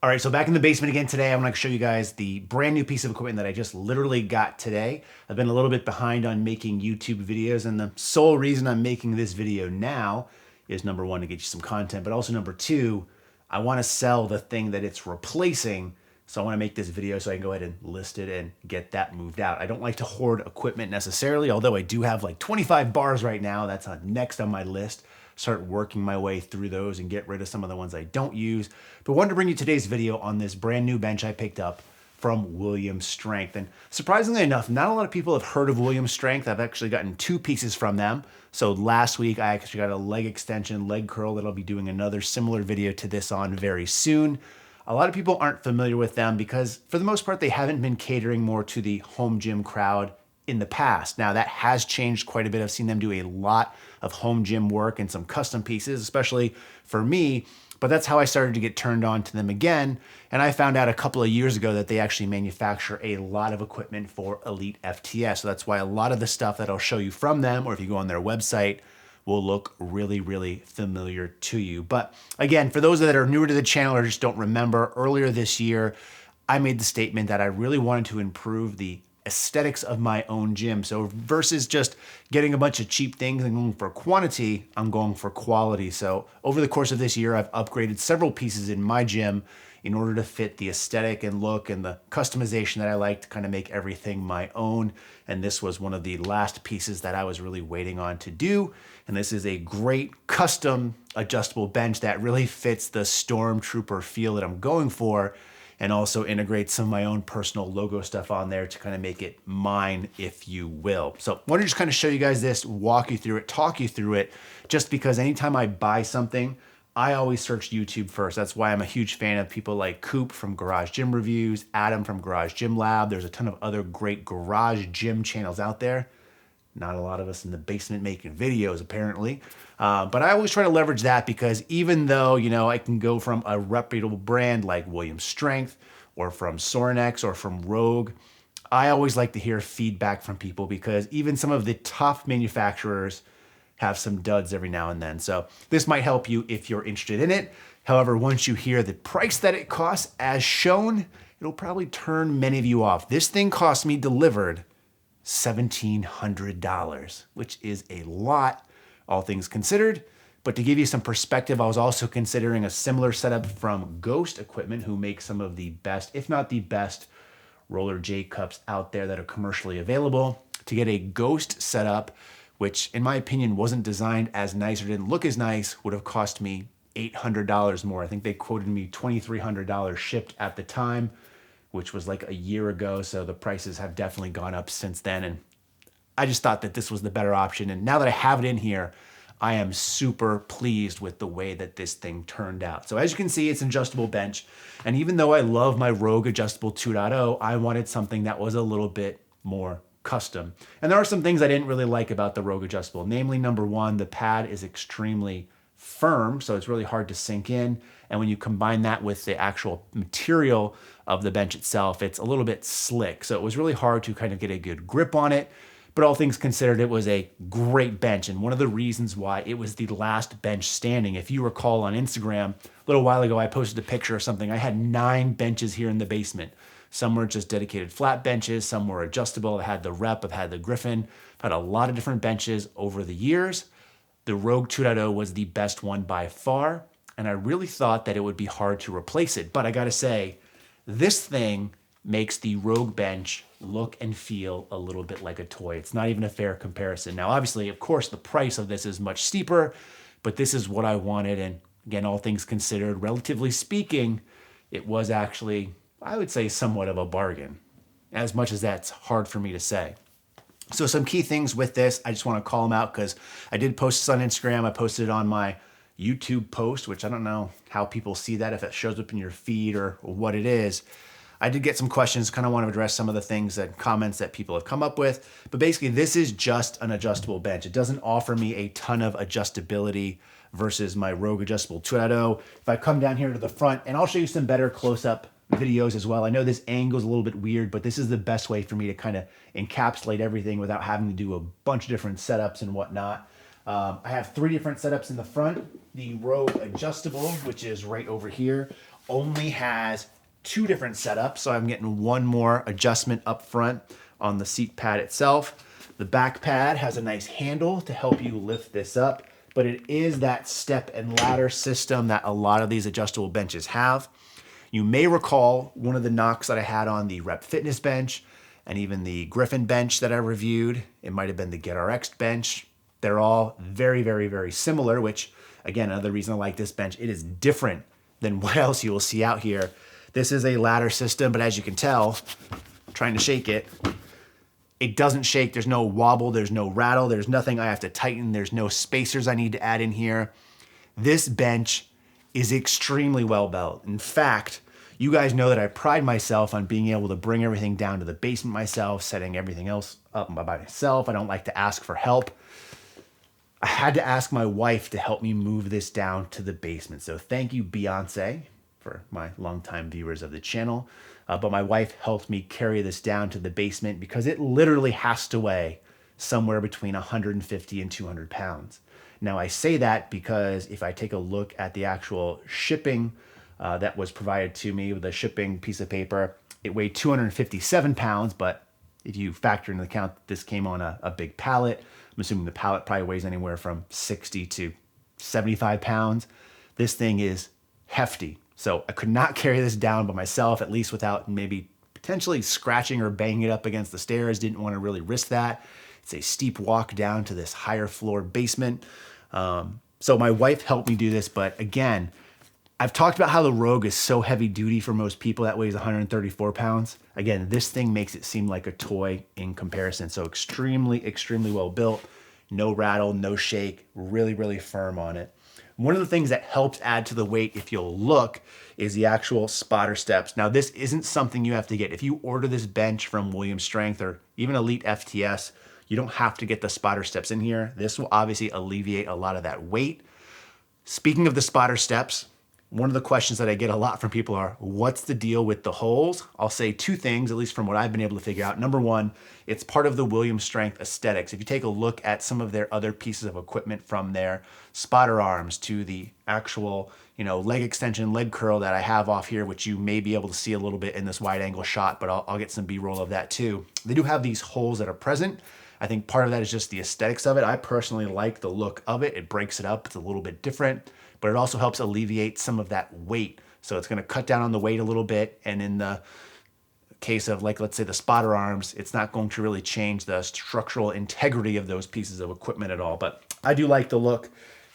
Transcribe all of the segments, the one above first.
All right, so back in the basement again today. I'm gonna show you guys the brand new piece of equipment that I just literally got today. I've been a little bit behind on making YouTube videos, and the sole reason I'm making this video now is number one, to get you some content, but also number two, I wanna sell the thing that it's replacing. So I wanna make this video so I can go ahead and list it and get that moved out. I don't like to hoard equipment necessarily, although I do have like 25 bars right now. That's next on my list. Start working my way through those and get rid of some of the ones I don't use. But wanted to bring you today's video on this brand new bench I picked up from Williams Strength. And surprisingly enough, not a lot of people have heard of Williams Strength. I've actually gotten two pieces from them. So last week I actually got a leg extension, leg curl that I'll be doing another similar video to this on very soon. A lot of people aren't familiar with them because for the most part, they haven't been catering more to the home gym crowd in the past. Now that has changed quite a bit. I've seen them do a lot of home gym work and some custom pieces, especially for me, but that's how I started to get turned on to them again. And I found out a couple of years ago that they actually manufacture a lot of equipment for elite FTS. So that's why a lot of the stuff that I'll show you from them, or if you go on their website, will look really, really familiar to you. But again, for those that are newer to the channel or just don't remember, earlier this year, I made the statement that I really wanted to improve the aesthetics of my own gym. So versus just getting a bunch of cheap things and going for quantity, I'm going for quality. So over the course of this year, I've upgraded several pieces in my gym in order to fit the aesthetic and look and the customization that I like to kind of make everything my own. And this was one of the last pieces that I was really waiting on to do. And this is a great custom adjustable bench that really fits the Stormtrooper feel that I'm going for, and also integrate some of my own personal logo stuff on there to kind of make it mine, if you will. So I want to just kind of show you guys this, walk you through it, talk you through it, just because anytime I buy something, I always search YouTube first. That's why I'm a huge fan of people like Coop from Garage Gym Reviews, Adam from Garage Gym Lab. There's a ton of other great garage gym channels out there. Not a lot of us in the basement making videos, apparently. But I always try to leverage that because even though, you know, I can go from a reputable brand like Williams Strength or from Sorinex or from Rogue, I always like to hear feedback from people because even some of the tough manufacturers have some duds every now and then. So this might help you if you're interested in it. However, once you hear the price that it costs as shown, it'll probably turn many of you off. This thing cost me delivered $1,700, which is a lot, all things considered. But to give you some perspective, I was also considering a similar setup from Ghost Equipment, who makes some of the best, if not the best, roller J cups out there that are commercially available. To get a Ghost setup, which in my opinion wasn't designed as nice or didn't look as nice, would have cost me $800 more. I think they quoted me $2,300 shipped at the time, which was like a year ago. So the prices have definitely gone up since then. And I just thought that this was the better option. And now that I have it in here, I am super pleased with the way that this thing turned out. So as you can see, it's an adjustable bench. And even though I love my Rogue Adjustable 2.0, I wanted something that was a little bit more custom. And there are some things I didn't really like about the Rogue Adjustable. Namely, number one, the pad is extremely firm, so it's really hard to sink in. And when you combine that with the actual material of the bench itself, it's a little bit slick. So it was really hard to kind of get a good grip on it. But all things considered, it was a great bench. And one of the reasons why it was the last bench standing, if you recall on Instagram, a little while ago, I posted a picture of something. I had 9 benches here in the basement. Some were just dedicated flat benches. Some were adjustable. I had the Rep. I've had the Griffin. I've had a lot of different benches over the years. The Rogue 2.0 was the best one by far, and I really thought that it would be hard to replace it. But I gotta say, this thing makes the Rogue bench look and feel a little bit like a toy. It's not even a fair comparison. Now, obviously, of course, the price of this is much steeper, but this is what I wanted. And again, all things considered, relatively speaking, it was actually, I would say, somewhat of a bargain, as much as that's hard for me to say. So some key things with this, I just want to call them out because I did post this on Instagram. I posted it on my YouTube post, which I don't know how people see that, if it shows up in your feed or what it is. I did get some questions, kind of want to address some of the things and comments that people have come up with. But basically, this is just an adjustable bench. It doesn't offer me a ton of adjustability versus my Rogue Adjustable 2.0. If I come down here to the front, and I'll show you some better close-up videos as well. I know this angle is a little bit weird, but this is the best way for me to kind of encapsulate everything without having to do a bunch of different setups and whatnot. I have 3 different setups in the front. The Rogue Adjustable, which is right over here. only has 2 different setups. So I'm getting one more adjustment up front on the seat pad itself. The back pad has a nice handle to help you lift this up, but it is that step and ladder system that a lot of these adjustable benches have. You may recall one of the knocks that I had on the Rep Fitness bench and even the Griffin bench that I reviewed. It might have been the GetRx bench. They're all very, very, very similar, which again, another reason I like this bench, it is different than what else you will see out here. This is a ladder system, but as you can tell, trying to shake it, it doesn't shake. There's no wobble, there's no rattle, there's nothing I have to tighten, there's no spacers I need to add in here. This bench is extremely well built. In fact, you guys know that I pride myself on being able to bring everything down to the basement myself, setting everything else up by myself. I don't like to ask for help. I had to ask my wife to help me move this down to the basement. So thank you, Beyonce, for my longtime viewers of the channel. But my wife helped me carry this down to the basement because it literally has to weigh somewhere between 150 and 200 pounds. Now I say that because if I take a look at the actual shipping that was provided to me with a shipping piece of paper, it weighed 257 pounds, but if you factor into account that this came on a big pallet, I'm assuming the pallet probably weighs anywhere from 60 to 75 pounds. This thing is hefty. So I could not carry this down by myself, at least without maybe potentially scratching or banging it up against the stairs. Didn't want to really risk that. It's a steep walk down to this higher floor basement. So my wife helped me do this, but again, I've talked about how the Rogue is so heavy duty for most people that weighs 134 pounds. Again, this thing makes it seem like a toy in comparison. So extremely, extremely well built, no rattle, no shake, really, really firm on it. One of the things that helps add to the weight, if you'll look, is the actual spotter steps. Now, this isn't something you have to get. If you order this bench from Williams Strength or even Elite FTS, you don't have to get the spotter steps in here. This will obviously alleviate a lot of that weight. Speaking of the spotter steps, one of the questions that I get a lot from people are, what's the deal with the holes? I'll say 2 things, at least from what I've been able to figure out. Number 1, it's part of the Williams Strength aesthetics. If you take a look at some of their other pieces of equipment, from their spotter arms to the actual, leg extension, leg curl that I have off here, which you may be able to see a little bit in this wide angle shot, but I'll get some B-roll of that too. They do have these holes that are present. I think part of that is just the aesthetics of it. I personally like the look of it. It breaks it up. It's a little bit different, but it also helps alleviate some of that weight. So it's going to cut down on the weight a little bit. And in the case of, like, let's say the spotter arms, it's not going to really change the structural integrity of those pieces of equipment at all. But I do like the look.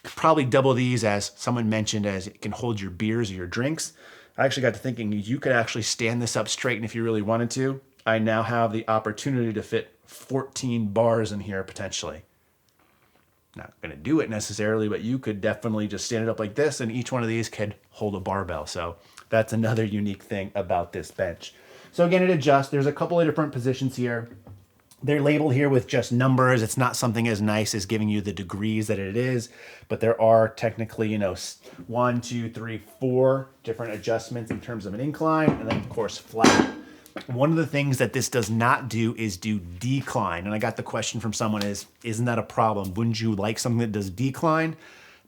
Probably double these, as someone mentioned, as it can hold your beers or your drinks. I actually got to thinking you could actually stand this up straight, and if you really wanted to, I now have the opportunity to fit 14 bars in here potentially. Not gonna do it necessarily, but you could definitely just stand it up like this, and each one of these could hold a barbell. So that's another unique thing about this bench. So again, it adjusts. There's a couple of different positions here. They're labeled here with just numbers. It's not something as nice as giving you the degrees that it is, but there are technically, 1, 2, 3, 4 different adjustments in terms of an incline, and then of course flat. One of the things that this does not do is do decline. And I got the question from someone isn't that a problem? Wouldn't you like something that does decline?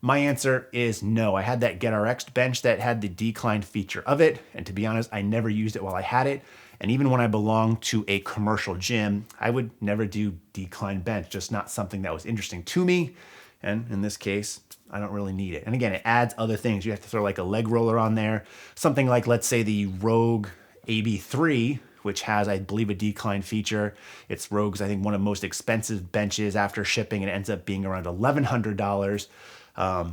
My answer is no. I had that GetRx bench that had the decline feature of it. And to be honest, I never used it while I had it. And even when I belonged to a commercial gym, I would never do decline bench, just not something that was interesting to me. And in this case, I don't really need it. And again, it adds other things. You have to throw like a leg roller on there. Something like, let's say, the Rogue AB3, which has, I believe, a decline feature. It's Rogue's, I think, one of the most expensive benches after shipping. It ends up being around $1,100,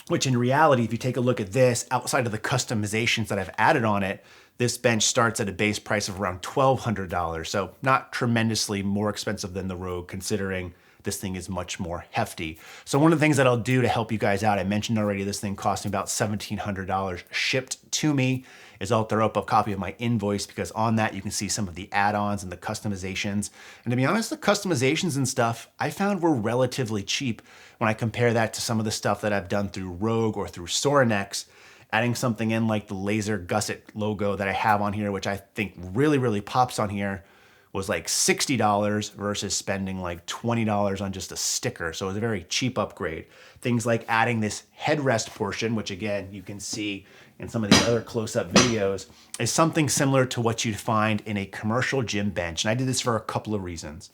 which in reality, if you take a look at this, outside of the customizations that I've added on it, this bench starts at a base price of around $1,200. So not tremendously more expensive than the Rogue, considering this thing is much more hefty. So one of the things that I'll do to help you guys out, I mentioned already, this thing cost me about $1,700 shipped to me, is I'll throw up a copy of my invoice, because on that you can see some of the add-ons and the customizations. And to be honest, the customizations and stuff I found were relatively cheap when I compare that to some of the stuff that I've done through Rogue or through Sorinex. Adding something in like the laser gusset logo that I have on here, which I think really, really pops on here, was like $60 versus spending like $20 on just a sticker. So it was a very cheap upgrade. Things like adding this headrest portion, which again, you can see and some of the other close-up videos is something similar to what you'd find in a commercial gym bench. And I did this for a couple of reasons.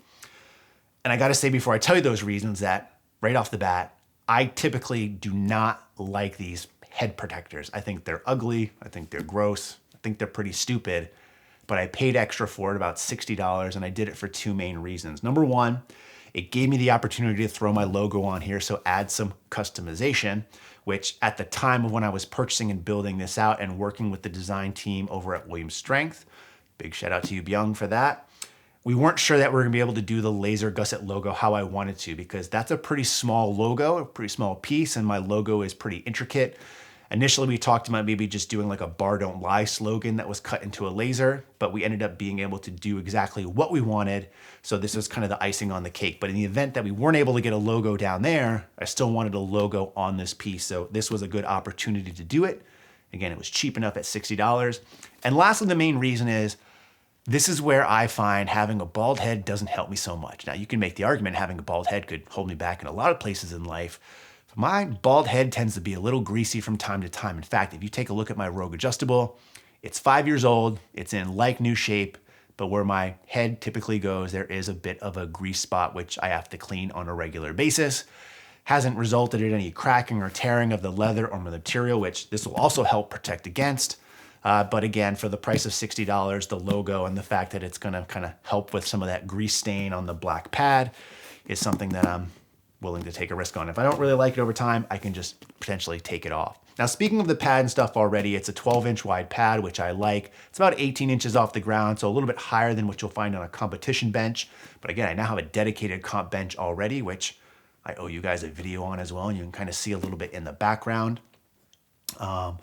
And I gotta say before I tell you those reasons that right off the bat, I typically do not like these head protectors. I think they're ugly, I think they're gross, I think they're pretty stupid, but I paid extra for it, about $60, and I did it for two main reasons. Number one, it gave me the opportunity to throw my logo on here, so add some customization, which at the time of when I was purchasing and building this out and working with the design team over at Williams Strength, big shout out to you, Byung, for that. We weren't sure that we were gonna be able to do the laser gusset logo how I wanted to, because that's a pretty small logo, a pretty small piece, and my logo is pretty intricate. Initially, we talked about maybe just doing like a bar don't lie slogan that was cut into a laser, but we ended up being able to do exactly what we wanted. So this was kind of the icing on the cake. But in the event that we weren't able to get a logo down there, I still wanted a logo on this piece. So this was a good opportunity to do it. Again, it was cheap enough at $60. And lastly, the main reason is this is where I find having a bald head doesn't help me so much. Now, you can make the argument having a bald head could hold me back in a lot of places in life. My bald head tends to be a little greasy from time to time. In fact, if you take a look at my Rogue Adjustable, it's 5 years old, it's in like new shape, but where my head typically goes, there is a bit of a grease spot, which I have to clean on a regular basis. Hasn't resulted in any cracking or tearing of the leather or material, which this will also help protect against. But again, for the price of $60, the logo and the fact that it's gonna kind of help with some of that grease stain on the black pad is something that I'm willing to take a risk on. If I don't really like it over time, I can just potentially take it off. Now, speaking of the pad and stuff already, it's a 12-inch wide pad, which I like. It's about 18 inches off the ground, so a little bit higher than what you'll find on a competition bench. But again, I now have a dedicated comp bench already, which I owe you guys a video on as well, and you can kind of see a little bit in the background. The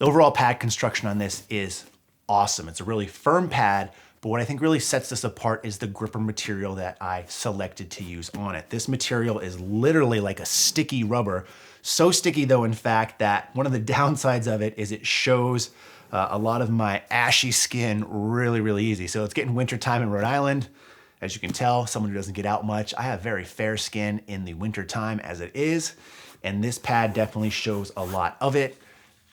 overall pad construction on this is awesome. It's a really firm pad, but what I think really sets this apart is the gripper material that I selected to use on it. This material is literally like a sticky rubber. So sticky though, in fact, that one of the downsides of it is it shows a lot of my ashy skin really, really easy. So it's getting wintertime in Rhode Island. As you can tell, someone who doesn't get out much. I have very fair skin in the wintertime as it is, and this pad definitely shows a lot of it,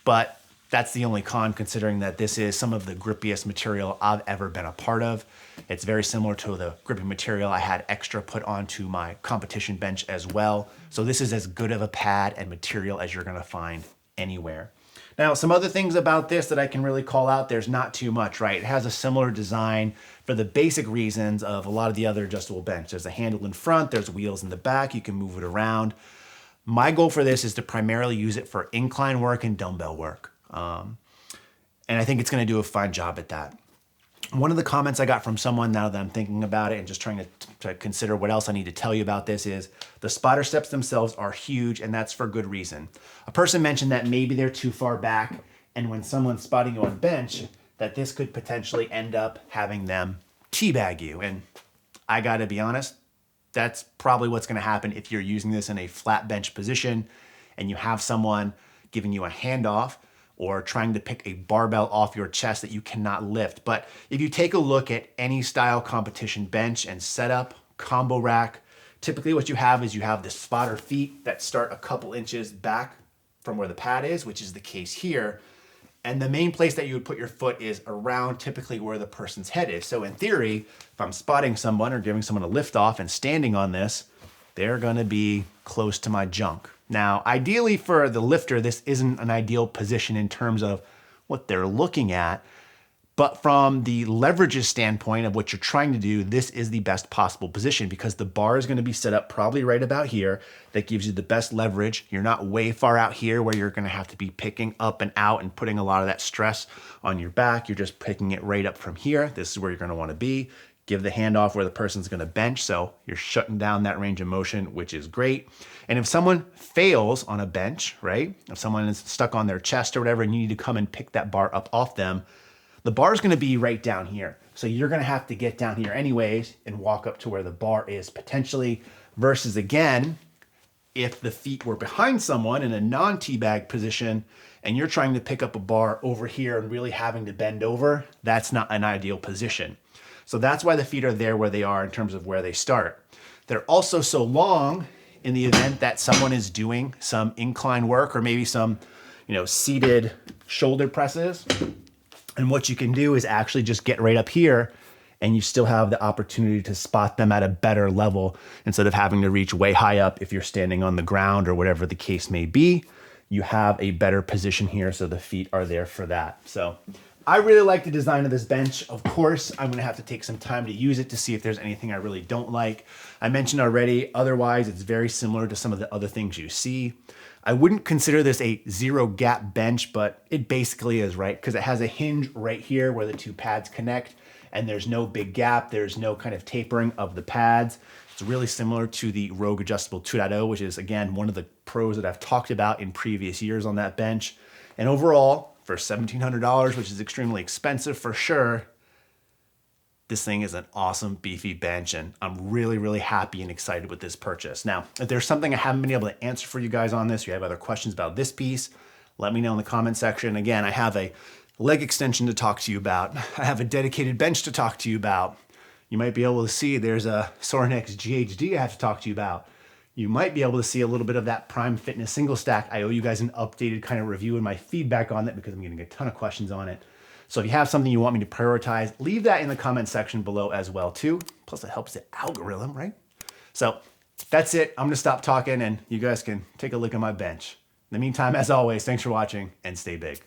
but that's the only con, considering that this is some of the grippiest material I've ever been a part of. It's very similar to the gripping material I had extra put onto my competition bench as well. So this is as good of a pad and material as you're gonna find anywhere. Now, some other things about this that I can really call out, there's not too much, right? It has a similar design for the basic reasons of a lot of the other adjustable bench. There's a handle in front, there's wheels in the back, you can move it around. My goal for this is to primarily use it for incline work and dumbbell work. And I think it's gonna do a fine job at that. One of the comments I got from someone, now that I'm thinking about it and just trying to consider what else I need to tell you about this, is the spotter steps themselves are huge, and that's for good reason. A person mentioned that maybe they're too far back, and when someone's spotting you on bench, that this could potentially end up having them teabag you. And I gotta be honest, that's probably what's gonna happen if you're using this in a flat bench position and you have someone giving you a handoff or trying to pick a barbell off your chest that you cannot lift. But if you take a look at any style competition bench and setup, combo rack, typically what you have is you have the spotter feet that start a couple inches back from where the pad is, which is the case here. And the main place that you would put your foot is around typically where the person's head is. So in theory, if I'm spotting someone or giving someone a lift off and standing on this, they're gonna be close to my junk. Now, ideally for the lifter, this isn't an ideal position in terms of what they're looking at, but from the leverages standpoint of what you're trying to do, this is the best possible position because the bar is gonna be set up probably right about here. That gives you the best leverage. You're not way far out here where you're gonna have to be picking up and out and putting a lot of that stress on your back. You're just picking it right up from here. This is where you're gonna wanna be. Give the handoff where the person's gonna bench, so you're shutting down that range of motion, which is great. And if someone fails on a bench, right? If someone is stuck on their chest or whatever, and you need to come and pick that bar up off them, the bar is gonna be right down here. So you're gonna have to get down here anyways and walk up to where the bar is potentially, versus again, if the feet were behind someone in a non-teabag position and you're trying to pick up a bar over here and really having to bend over, that's not an ideal position. So that's why the feet are there where they are in terms of where they start. They're also so long in the event that someone is doing some incline work or maybe some, seated shoulder presses. And what you can do is actually just get right up here and you still have the opportunity to spot them at a better level instead of having to reach way high up if you're standing on the ground or whatever the case may be. You have a better position here, so the feet are there for that. So I really like the design of this bench. Of course, I'm gonna have to take some time to use it to see if there's anything I really don't like. I mentioned already, otherwise it's very similar to some of the other things you see. I wouldn't consider this a zero gap bench, but it basically is, right? Because it has a hinge right here where the two pads connect, and there's no big gap. There's no kind of tapering of the pads. It's really similar to the Rogue Adjustable 2.0, which is, again, one of the pros that I've talked about in previous years on that bench. And overall, for $1,700, which is extremely expensive for sure, this thing is an awesome, beefy bench, and I'm really, really happy and excited with this purchase. Now, if there's something I haven't been able to answer for you guys on this, or you have other questions about this piece, let me know in the comment section. Again, I have a leg extension to talk to you about. I have a dedicated bench to talk to you about. You might be able to see there's a Sorinex GHD I have to talk to you about. You might be able to see a little bit of that Prime Fitness single stack. I owe you guys an updated kind of review and my feedback on it because I'm getting a ton of questions on it. So if you have something you want me to prioritize, leave that in the comment section below as well too. Plus it helps the algorithm, right? So that's it. I'm gonna stop talking and you guys can take a look at my bench. In the meantime, as always, thanks for watching and stay big.